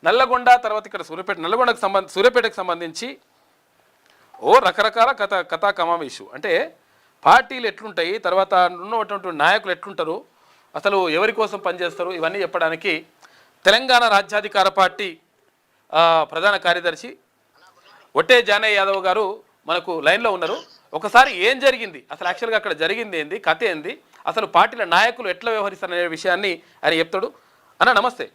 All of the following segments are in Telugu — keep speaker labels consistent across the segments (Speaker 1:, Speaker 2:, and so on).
Speaker 1: నల్లగొండ తర్వాత ఇక్కడ సూర్యాపేటకు సంబంధించి రకరకాల కథా కమామేషు. అంటే పార్టీలు ఎట్లుంటాయి, తర్వాత ఉన్నటువంటి నాయకులు ఎట్లుంటారు, అసలు ఎవరి కోసం పనిచేస్తారు, ఇవన్నీ చెప్పడానికి తెలంగాణ రాజ్యాధికార పార్టీ ప్రధాన కార్యదర్శి ఒట్టే జానయ్య యాదవ్ గారు మనకు లైన్లో ఉన్నారు. ఒకసారి ఏం జరిగింది, అసలు యాక్చువల్గా అక్కడ జరిగింది ఏంది, కథ ఏంది, అసలు పార్టీల నాయకులు ఎట్లా వ్యవహరిస్తారనే విషయాన్ని ఆయన చెప్తాడు. అన్న నమస్తే.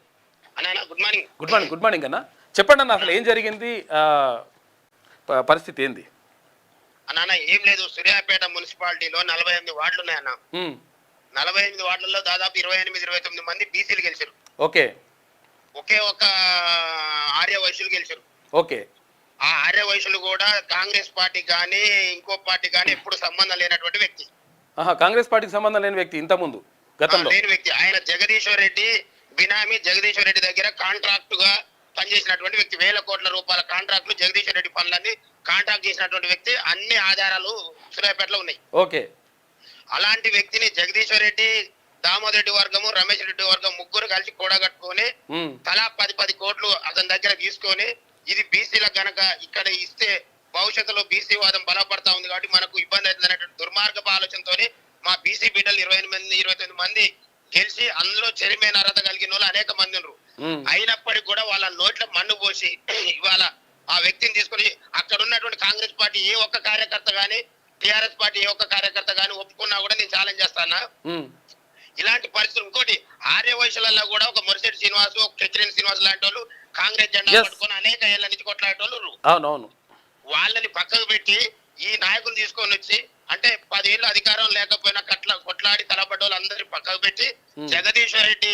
Speaker 1: గుడ్ మార్నింగ్ అన్న. చెప్పండి అన్న, అసలు ఏం జరిగింది, పరిస్థితి ఏంది?
Speaker 2: అన్న ఏం లేదు, సూర్యాపేట మున్సిపాలిటీలో 48 వార్డులు ఉన్నాయన్న. 48 వార్డులలో దాదాపు 28-29 మంది బీసీలు గెలిచారు.
Speaker 1: ఓకే.
Speaker 2: ఒకే ఒక ఆర్య వైశ్యులు గెలిచారు.
Speaker 1: ఓకే.
Speaker 2: ఆ ఆర్య వైశ్యులు కూడా కాంగ్రెస్ పార్టీ కానీ ఇంకో పార్టీ కానీ ఎప్పుడు సంబంధం లేనటువంటి వ్యక్తి.
Speaker 1: కాంగ్రెస్ పార్టీకి సంబంధం లేని వ్యక్తి, ఇంతకుముందు గతంలో
Speaker 2: లేని వ్యక్తి. ఆయన జగదీశ్వర్ రెడ్డి బినామీ జగదీశ్వర్ రెడ్డి దగ్గర కాంట్రాక్ట్ గా పనిచేసినటువంటి వ్యక్తి. 1000 కోట్ల రూపాయల కాంట్రాక్టులు జగదీశ్వర్ రెడ్డి పనులన్నీ కాంట్రాక్ట్ చేసినటువంటి వ్యక్తి. అన్ని ఆధారాలు సూర్యాపేటలో ఉన్నాయి.
Speaker 1: ఓకే.
Speaker 2: అలాంటి వ్యక్తిని జగదీశ్వర్ రెడ్డి, దామోదర్ రెడ్డి వర్గము, రమేష్ రెడ్డి వర్గం ముగ్గురు కలిసి కూడగట్టుకొని తలా 10 కోట్లు అతని దగ్గర తీసుకొని, ఇది బీసీలకు గనక ఇక్కడ ఇస్తే భవిష్యత్తులో బీసీ వాదం బలపడతా ఉంది కాబట్టి మనకు ఇబ్బంది అవుతుంది అనేటువంటి దుర్మార్గపు ఆలోచనతో మా బీసీ బిడ్డలు 29 మంది గెలిచి అందులో చైర్మన్ అర్హత కలిగిన వాళ్ళు అనేక మంది ఉన్నారు. అయినప్పటికీ కూడా వాళ్ళ నోట్ల మన్ను పోసి ఇవాళ ఆ వ్యక్తిని తీసుకొని అక్కడ ఉన్నటువంటి కాంగ్రెస్ పార్టీ ఏ ఒక్క కార్యకర్త గాని, టిఆర్ఎస్ పార్టీ ఏ ఒక్క కార్యకర్త గాని ఒప్పుకున్నా కూడా నేను ఛాలెంజ్ చేస్తానా. ఇలాంటి పరిస్థితులు ఇంకోటి ఆర్య వయసులలో కూడా ఒక మురిశెట్టి శ్రీనివాసు, ఒక కెచ్చిరేని శ్రీనివాసు లాంటి వాళ్ళు కాంగ్రెస్ జెండా పట్టుకొని అనేక ఏళ్ల నుంచి కొట్లాడేటోళ్ళు. వాళ్ళని పక్కకు పెట్టి ఈ నాయకులు తీసుకొని వచ్చి అంటే 10 ఏళ్ళు అధికారం లేకపోయినా కొట్లాడి తలపడ్డ వాళ్ళు అందరినీ పక్కకు పెట్టి జగదీశ్వర్ రెడ్డి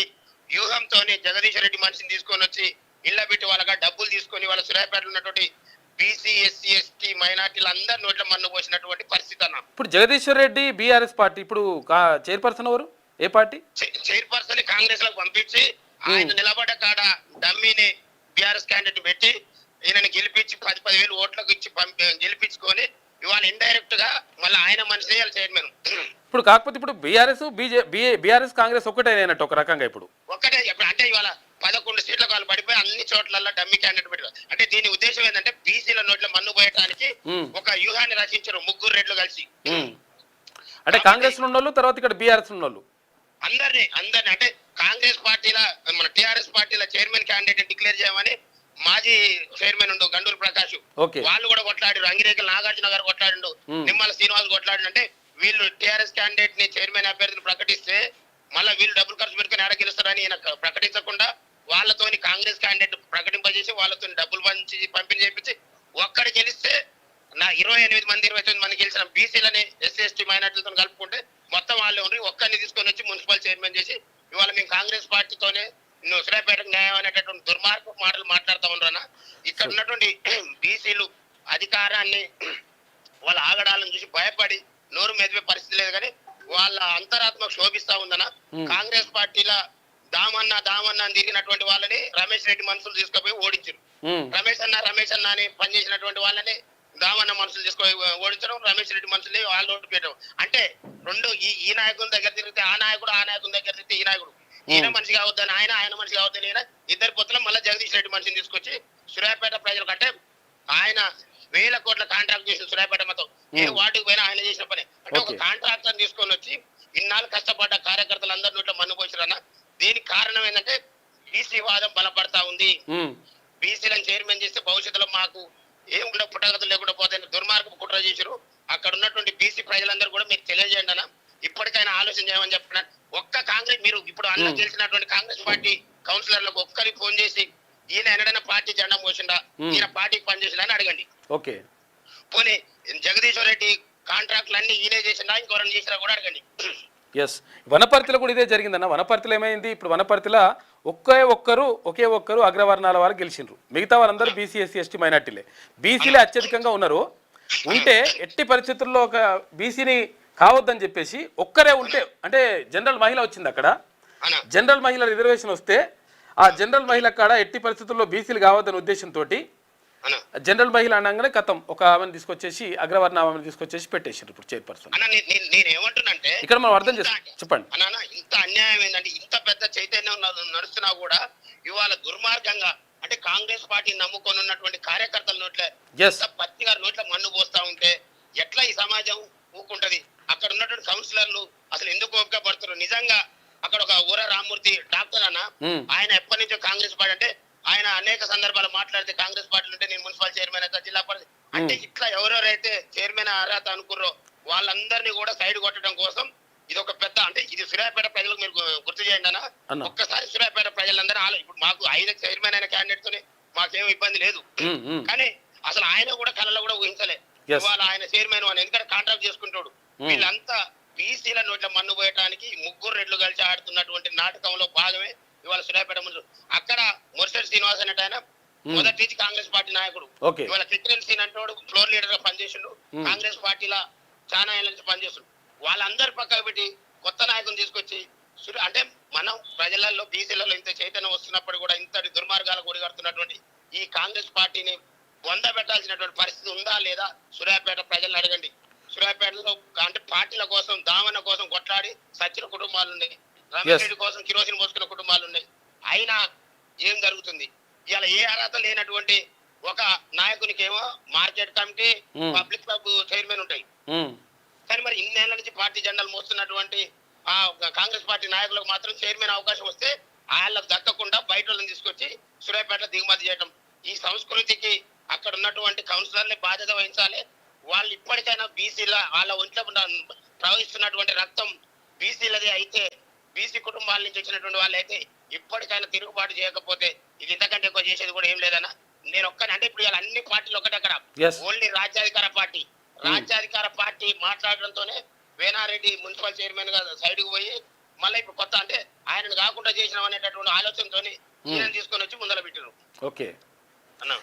Speaker 2: వ్యూహంతో జగదీశ్వర్ రెడ్డి మనిషిని తీసుకొని వచ్చి ఇళ్ల పెట్టి వాళ్ళగా డబ్బులు తీసుకొని వాళ్ళ సూర్యాపేటలో ఉన్నటువంటి బీసీ, ఎస్సీ, ఎస్టీ మైనార్టీలు అందరి నోట్ల మన్ను పోసినటువంటి పరిస్థితి అన్న.
Speaker 1: ఇప్పుడు జగదీశ్వర్ రెడ్డి బీఆర్ఎస్ పార్టీ ఇప్పుడు చైర్పర్సన్ ఎవరు, ఏ పార్టీ?
Speaker 2: చైర్పర్సన్ కాంగ్రెస్ లకు పంపించి ఆయన నిలబడ్డ కాడ డమ్మీని బీఆర్ఎస్ క్యాండిడేట్ పెట్టి ఈయనని గెలిపించి 10,000 ఓట్లకు ఇచ్చి గెలిపించుకొని ఇవాళ ఇండైరెక్ట్ గా మళ్ళీ ఆయన మనిషి చైర్మన్.
Speaker 1: ఇప్పుడు కాకపోతే ఇప్పుడు బీఆర్ఎస్ కాంగ్రెస్ ఒక్కటే అయినట్టు ఒక రకంగా ఇప్పుడు
Speaker 2: ఒక్కటే. అంటే ఇవాళ 11 సీట్లకు వాళ్ళు పడిపోయి అన్ని చోట్ల డమ్మీ క్యాండిడేట్ పెట్టారు. అంటే దీని ఉద్దేశం ఏంటంటే బీసీల నోట్ల మన్ను పోయటానికి ఒక వ్యూహాన్ని రచించారు ముగ్గురు రెడ్లు కలిసి.
Speaker 1: అంటే కాంగ్రెస్ ఉన్నోళ్ళు తర్వాత ఇక్కడ బీఆర్ఎస్ ఉన్నోళ్ళు
Speaker 2: అందరినీ అంటే కాంగ్రెస్ పార్టీల మన టిఆర్ఎస్ పార్టీల చైర్మన్ క్యాండిడేట్ డిక్లేర్ చేయమని మాజీ చైర్మన్ ఉండు గండూరు ప్రకాష్ వాళ్ళు కూడా కొట్లాడారు. అంగిరేకల నాగార్జున గారు కొట్లాడిండు, నిమ్మల శ్రీనివాస్ కొట్లాడిండు. అంటే వీళ్ళు టిఆర్ఎస్ క్యాండిడేట్ ని చైర్మన్ అభ్యర్థిని ప్రకటిస్తే మళ్ళీ వీళ్ళు డబ్బులు ఖర్చు పెట్టుకుని ఎడ గెలుస్తారని ఈయన ప్రకటించకుండా వాళ్ళతోని కాంగ్రెస్ క్యాండిడేట్ ప్రకటింపజేసి వాళ్ళతో డబ్బులు పంపిణీ చేయించి ఒక్కడి గెలిస్తే 28 మంది గెలిచిన బీసీలని ఎస్సీ, ఎస్టీ మైనార్టీలతో కలుపుకుంటే మొత్తం వాళ్ళే ఉండి ఒక్కరిని తీసుకొని వచ్చి మున్సిపల్ చైర్మన్ చేసి ఇవాళ మేము కాంగ్రెస్ పార్టీతోనే సూర్యాపేటకు న్యాయం అనేటటువంటి దుర్మార్గ మాటలు మాట్లాడుతూ ఉన్నారన్న. ఇక్కడ ఉన్నటువంటి బీసీలు అధికారాన్ని వాళ్ళ ఆగడాలను చూసి భయపడి నోరు మెదిపే పరిస్థితి లేదు, కానీ వాళ్ళ అంతరాత్మ శోభిస్తా ఉందన్న. కాంగ్రెస్ పార్టీల దామన్న అని తిరిగినటువంటి వాళ్ళని రమేష్ రెడ్డి మనుషులు తీసుకుపోయి ఓడించారు. రమేష్ అన్న అని పనిచేసినటువంటి వాళ్ళని దామన్న మనుషులు తీసుకొని ఓడించడం, రమేష్ రెడ్డి మనుషుల్ని వాళ్ళు ఓటు పెట్టడం. అంటే రెండు ఈ నాయకుల దగ్గర తిరిగితే ఆ నాయకుల దగ్గర తిరిగితే ఈ నాయకుడు, ఈయన మనిషి కావద్దని ఆయన మనిషి కావద్దని ఈయన, ఇద్దరు పొత్తుల మళ్ళీ జగదీష్ రెడ్డి మనిషిని తీసుకొచ్చి సూర్యాపేట ప్రజలు కంటే ఆయన 1000 కోట్ల కాంట్రాక్ట్ చేసిన సూర్యాపేట మొత్తం ఏ వార్డుకు పోయినా ఆయన చేసిన పని. అంటే ఒక కాంట్రాక్టర్ తీసుకొని వచ్చి ఇన్నాళ్ళు కష్టపడ్డ కార్యకర్తలు అందరి నోట్ల మన్ను పోసిరన్న. దీనికి కారణం ఏంటంటే బీసీ వాదం బలపడతా ఉంది. బీసీలను చైర్మన్ చేస్తే భవిష్యత్తులో మాకు ఏం కూడా పుట్టగతులు లేకుండా పోతే దుర్మార్గం కుట్ర చేశారు. అక్కడ ఉన్నటువంటి బీసీ ప్రజలందరూ కూడా మీకు తెలియజేయండి అన్న, ఇప్పటికైనా ఆలోచన చేయమని చెప్పిన. ఒక్క కాంగ్రెస్ మీరు ఇప్పుడు అన్న గెలిచినటువంటి కాంగ్రెస్ పార్టీ కౌన్సిలర్లకు ఒక్కరికి ఫోన్ చేసి ఈయన ఎన్నడైనా పార్టీ జెండా మోసిండా, ఈయన పార్టీకి పనిచేసిండా అని అడగండి.
Speaker 1: ఓకే.
Speaker 2: పోనీ జగదీశ్వర్ రెడ్డి కాంట్రాక్ట్లు అన్ని ఈయనే చేసిండా, ఇంకోరని చేసినా కూడా అడగండి.
Speaker 1: ఎస్, వనపర్తిలో కూడా ఇదే జరిగిందన్న. వనపర్తిలో ఏమైంది, ఇప్పుడు వనపర్తిలో ఒకే ఒక్కరు అగ్రవర్ణాల వారు గెలిచిండ్రు, మిగతా వారందరూ బీసీ, ఎస్సీ, ఎస్టీ మైనార్టీలే. బీసీలే అత్యధికంగా ఉన్నారు. ఉంటే ఎట్టి పరిస్థితుల్లో ఒక బీసీని కావద్దని చెప్పేసి ఒక్కరే ఉంటే, అంటే జనరల్ మహిళ వచ్చింది అక్కడ, జనరల్ మహిళ రిజర్వేషన్ వస్తే ఆ జనరల్ మహిళ కాడ ఎట్టి పరిస్థితుల్లో బీసీలు కావద్దనే ఉద్దేశంతో జనరల్ మహిళ అనగానే కథం ఒక ఆమెను తీసుకొచ్చేసి అగ్రవర్ణ ఆమెను తీసుకొచ్చేసి పెట్టేసారు ఇప్పుడు చైర్పర్సన్.
Speaker 2: నేనేమంటున్నానంటే
Speaker 1: ఇక్కడ మనం అర్థం చేసుకో, చెప్పండి.
Speaker 2: ఇంత అన్యాయం ఏంటంటే ఇంత పెద్ద చైతన్యం నడుస్తున్నా కూడా ఇవాళ దుర్మార్గంగా అంటే కాంగ్రెస్ పార్టీ నమ్ముకొని ఉన్నటువంటి కార్యకర్తల నోట్ల పత్తి గారి నోట్ల మన్ను పోస్తా ఉంటే ఎట్లా ఈ సమాజం ఊకుంటది? అక్కడ ఉన్నటువంటి కౌన్సిలర్లు అసలు ఎందుకు ఓపిక పడుతున్నారు? నిజంగా అక్కడ ఒక ఊర రామ్మూర్తి డాక్టర్ అన్న, ఆయన ఎప్పటి నుంచో కాంగ్రెస్ పార్టీ అంటే ఆయన అనేక సందర్భాలు మాట్లాడితే కాంగ్రెస్ పార్టీ ఉంటే నేను మున్సిపల్ చైర్మన్ అయితే జిల్లా పరిషత్ అంటే ఇట్లా ఎవరెవరైతే చైర్మన్ అర్హత అనుకుర్రో వాళ్ళందరినీ కూడా సైడ్ కొట్టడం కోసం ఇది ఒక పెద్ద అంటే ఇది సూర్యాపేట ప్రజలకు మీరు గుర్తు చేయండి అన్న. ఒక్కసారి సూర్యాపేట ప్రజలందరూ ఇప్పుడు మాకు ఆయన చైర్మన్ అయిన క్యాండిడేట్ తోనే మాకేం ఇబ్బంది లేదు, కానీ అసలు ఆయన కూడా కళలో కూడా ఊహించలే ఇవాళ ఆయన చైర్మన్ అని, ఎందుకంటే కాంట్రాక్ట్ చేసుకుంటాడు. వీళ్ళంతా బీసీల నోట్ల మన్ను పోయటానికి ముగ్గురు రెడ్లు కలిసి ఆడుతున్నటువంటి నాటకంలో భాగమే ఇవాళ సూర్యాపేట ముందు. అక్కడ మొరసెట్ శ్రీనివాస్ అనేట ఆయన మొదటి నుంచి కాంగ్రెస్ పార్టీ నాయకుడు, ఇవాళ కిక్రెన్ సీన్ అంటోడు ఫ్లోర్ లీడర్ గా పనిచేసిండు, కాంగ్రెస్ పార్టీలో చాలా ఏళ్ళ నుంచి పనిచేస్తుండు. వాళ్ళందరి పక్కకు పెట్టి కొత్త నాయకుని తీసుకొచ్చి అంటే మనం ప్రజలలో బీసీలలో ఇంత చైతన్యం వస్తున్నప్పుడు కూడా ఇంతటి దుర్మార్గాలకు ఒడిగడుతున్నటువంటి ఈ కాంగ్రెస్ పార్టీని బొంద పెట్టాల్సినటువంటి పరిస్థితి ఉందా లేదా సూర్యాపేట ప్రజలను అడగండి. సూర్యాపేటలో అంటే పార్టీల కోసం దావన కోసం కొట్లాడి సచ్చిన కుటుంబాలు ఉన్నాయి, రమేష్ రెడ్డి కోసం కిరోసిన్ పోసుకున్న కుటుంబాలు ఉన్నాయి. అయినా ఏం జరుగుతుంది? ఇవాళ ఏ అర్హత లేనటువంటి ఒక నాయకునికి ఏమో market committee public club chairman ఉంటాయి, కానీ మరి ఇన్నేళ్ల నుంచి పార్టీ జెండాలు మోస్తున్నటువంటి ఆ కాంగ్రెస్ పార్టీ నాయకులకు మాత్రం చైర్మన్ అవకాశం వస్తే వాళ్ళకు దక్కకుండా బయట వాళ్ళని తీసుకొచ్చి సూర్యాపేట దిగుమతి చేయడం. ఈ సంస్కృతికి అక్కడ ఉన్నటువంటి కౌన్సిలర్లే బాధ్యత వహించాలి. వాళ్ళు ఇప్పటికైనా బీసీల వాళ్ళ ఒంట్లో ప్రవహిస్తున్నటువంటి రక్తం బీసీలది అయితే, బీసీ కుటుంబాల నుంచి వచ్చినటువంటి వాళ్ళు అయితే ఇప్పటికైనా తిరుగుబాటు చేయకపోతే ఇది ఇంతకంటే ఎక్కువ చేసేది కూడా ఏం లేదన్నా. నేను ఒక్కనే అంటే ఇప్పుడు అన్ని పార్టీలు ఒకటే, అక్కడ ఓన్లీ రాజ్యాధికార పార్టీ మాట్లాడడంతోనే వేనారెడ్డి మున్సిపల్ చైర్మన్ గా సైడ్ కు పోయి మళ్ళీ ఇప్పుడు కొత్త అంటే ఆయనను కాకుండా చేసినాం అనేటటువంటి ఆలోచనతో ఈయన తీసుకొని వచ్చి ముందర పెట్టినారు.
Speaker 1: ఓకే,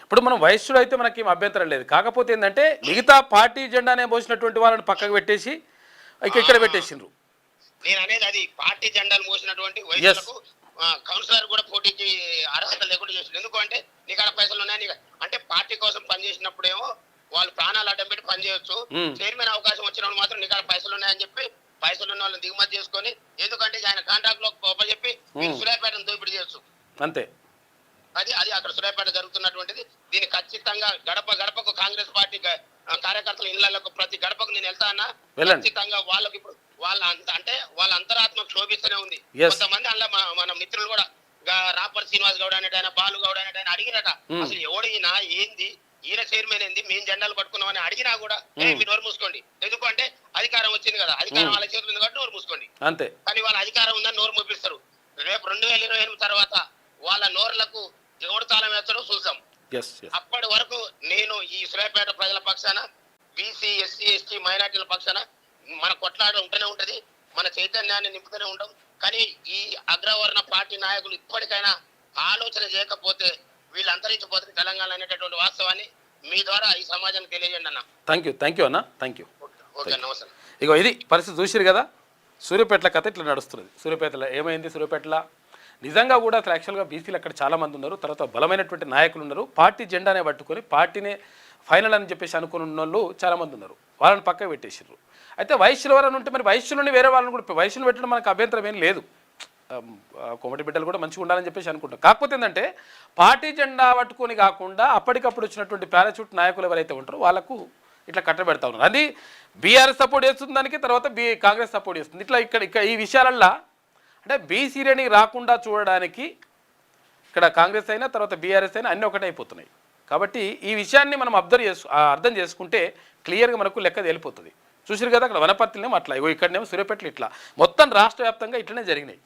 Speaker 1: ఇప్పుడు మనం వయస్సులో అయితే మనకి ఏం అభ్యంతరం లేదు, కాకపోతే ఏంటంటే మిగతా పార్టీ జెండానే పోసినటువంటి వాళ్ళని పక్కకు పెట్టేసి ఇక్కడ పెట్టేసిండ్రు.
Speaker 2: నేను అనేది అది పార్టీ జెండాలు మోసినటువంటి వయసులకు కౌన్సిలర్ కూడా పోటీకి అర్హత లేకుండా చేసింది. ఎందుకంటే నీకు అక్కడ పైసలు ఉన్నాయి అంటే పార్టీ కోసం పనిచేసినప్పుడేమో వాళ్ళు ప్రాణాలు అడ్డం పెట్టి పనిచేయొచ్చు, చైర్మన్ అవకాశం వచ్చినప్పుడు మాత్రం నీకు అక్కడ పైసలు ఉన్నాయని చెప్పి పైసలు ఉన్న వాళ్ళని దిగుమతి చేసుకొని ఎందుకంటే ఆయన కాంట్రాక్ట్ లో చెప్పి సూర్యాపేటను దోపిడీ చేయొచ్చు అంతే. అది అక్కడ సూర్యాపేట జరుగుతున్నటువంటిది. దీన్ని ఖచ్చితంగా గడప గడపకు కాంగ్రెస్ పార్టీ కార్యకర్తల ఇళ్లకు ప్రతి గడపకు నేను వెళ్తా అన్నా, ఖచ్చితంగా వాళ్ళకి ఇప్పుడు వాళ్ళ అంతరాత్మ క్షోభిస్తూనే ఉంది. కొంతమంది అలా మన మిత్రులు కూడా రాపర్ శ్రీనివాస్ గౌడ్ అనేట ఆయన, బాలు గౌడ్ అనేట ఆయన అడిగినట అసలు ఎవడినా ఏంది ఈయన చైర్మన్ ఏంది మేము జెండాలు పట్టుకున్నామని అడిగినా కూడా మీరు నోరు మూసుకోండి, ఎందుకంటే అధికారం వచ్చింది కదా, అధికారం వాళ్ళ చేతులు ఉంది కాబట్టి నోరు మూసుకోండి అంతే. కానీ వాళ్ళ అధికారం ఉందని నోరు మూపిస్తారు. రేపు 2028 తర్వాత వాళ్ళ నోర్లకు ఎవడు తాళం వేస్తాడో చూసాం. అప్పటి వరకు నేను ఈ సూర్యాపేట ప్రజల పక్షాన, బీసీ ఎస్సీ ఎస్టీ మైనార్టీల పక్షాన మన కొట్లాడ ఉంటూనే ఉంటది, మన చైతన్యాన్ని నింపుతూనే ఉంటాం. కానీ ఈ అగ్రవర్ణ పార్టీ నాయకులు ఇప్పటికైనా ఆలోచన చేయకపోతే వీళ్ళు అంతరించిపోతుంది తెలంగాణ అనేటటువంటి వాస్తవాన్ని మీ ద్వారా ఈ సమాజానికి తెలియజేయండి అన్న. థ్యాంక్ యూ అన్న, థ్యాంక్ యూ. ఓకే, నమస్తే. ఇగో ఇది పరిస్థితి చూసిరు కదా, సూర్యాపేటల కథ ఇట్లా నడుస్తుంది. సూర్యాపేటలో ఏమైంది? సూర్యాపేటలో నిజంగా కూడా అసలు యాక్చువల్గా బీసీలు అక్కడ చాలామంది ఉన్నారు, తర్వాత బలమైనటువంటి నాయకులు ఉన్నారు, పార్టీ జెండానే పట్టుకొని పార్టీనే ఫైనల్ అని చెప్పేసి అనుకుని ఉన్న వాళ్ళు చాలామంది ఉన్నారు, వాళ్ళని పక్కకు పెట్టేసారు. అయితే వయస్సులు ఎవరైనా ఉంటే మరి వయస్సులోని వేరే వాళ్ళని కూడా వయసును పెట్టడం మనకు అభ్యంతరం ఏం లేదు, కోమటి బిడ్డలు కూడా మంచిగా ఉండాలని చెప్పేసి అనుకుంటాం. కాకపోతే ఏంటంటే పార్టీ జెండా పట్టుకొని కాకుండా అప్పటికప్పుడు వచ్చినటువంటి పారాచూట్ నాయకులు ఎవరైతే ఉంటారో వాళ్ళకు ఇట్లా కట్టబెడతా ఉన్నారు. అది బీఆర్ఎస్ సపోర్ట్ చేస్తుంది దానికి, తర్వాత కాంగ్రెస్ సపోర్ట్ చేస్తుంది. ఇట్లా ఇక్కడ ఈ విషయాలల్లో అంటే బీసీలని రాకుండా చూడడానికి ఇక్కడ కాంగ్రెస్ అయినా తర్వాత బీఆర్ఎస్ అయినా అన్నీ ఒకటే అయిపోతున్నాయి. కాబట్టి ఈ విషయాన్ని మనం అర్థం చేసుకుంటే క్లియర్గా మనకు లెక్క తేలిపోతుంది. చూసారు కదా, అక్కడ వనపర్తినేమో అట్లా, ఇక్కడనేమో సూర్యాపేటలో ఇట్లా, మొత్తం రాష్ట్ర వ్యాప్తంగా ఇట్లనే జరిగినాయి.